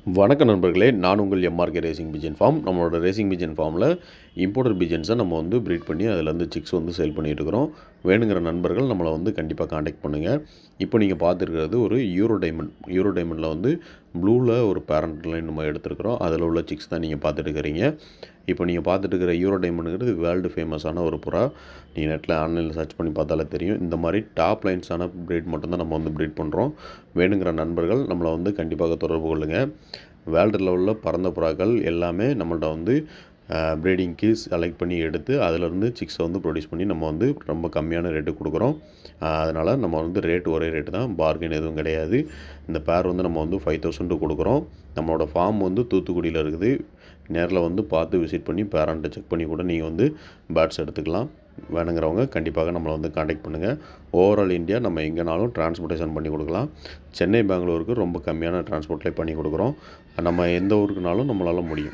வணக்க நண்பர்களே, நான் உங்கள் எம்ஆர்கே ரேசிங் பிஜன் ஃபார்ம். நம்மளோட ரேசிங் பிஜன் ஃபார்மில் இம்போர்ட்டட் பிஜன்ஸை நம்ம வந்து ப்ரீட் பண்ணி அதிலேருந்து சிக்ஸ் வந்து சேல் பண்ணிகிட்டு இருக்கிறோம். வேணுங்கிற நண்பர்கள் நம்மளை வந்து கண்டிப்பாக காண்டாக்ட் பண்ணுங்கள். இப்போ நீங்கள் பார்த்துருக்கிறது ஒரு யூரோ டைமண்டில் வந்து ப்ளூவில் ஒரு பேரண்ட் லைன் நம்ம எடுத்துருக்கிறோம். அதில் உள்ள சிக்ஸ் தான் நீங்கள் பார்த்துட்டு இருக்கிறீங்க. இப்போ நீங்கள் பார்த்துட்டு இருக்கிற யூரோ டைமண்டுங்கிறது வேர்ல்டு ஃபேமஸான ஒரு புறா. நீங்கள் நெட்டில் ஆன்லைனில் சர்ச் பண்ணி பார்த்தாலே தெரியும். இந்த மாதிரி டாப் லைன்ஸான ப்ரீட் மட்டும்தான் நம்ம வந்து ப்ரீட் பண்ணுறோம். வேணுங்கிற நண்பர்கள் நம்மளை வந்து கண்டிப்பாக தொடர்பு கொள்ளுங்கள். வேர்ல்டு லெவலில் பறந்த புறாக்கள் எல்லாமே நம்மள்ட்ட வந்து ப்ரீடிங்க்கு செலக்ட் பண்ணி எடுத்து அதிலேருந்து சிக்ஸை வந்து ப்ரொடியூஸ் பண்ணி நம்ம வந்து ரொம்ப கம்மியான ரேட்டு கொடுக்குறோம். அதனால் நம்ம வந்து ஒரே ரேட்டு தான், பார்கெயின் எதுவும் கிடையாது. இந்த பேர் வந்து நம்ம வந்து 5000 கொடுக்குறோம். நம்மளோட ஃபார்ம் வந்து தூத்துக்குடியில் இருக்குது. நேரில் வந்து பார்த்து விசிட் பண்ணி பேரண்ட்டை செக் பண்ணி கூட நீங்கள் வந்து பேர்ட்ஸ் எடுத்துக்கலாம். வேணுங்கிறவங்க கண்டிப்பாக நம்மளை வந்து காண்டாக்ட் பண்ணுங்கள். ஓவரால் இந்தியா நம்ம எங்கேனாலும் டிரான்ஸ்போர்ட்டேஷன் பண்ணி கொடுக்கலாம். சென்னை பெங்களூருக்கு ரொம்ப கம்மியான டிரான்ஸ்போர்ட்லேயே பண்ணி கொடுக்குறோம். நம்ம எந்த ஊருக்குனாலும் நம்மளால் முடியும்.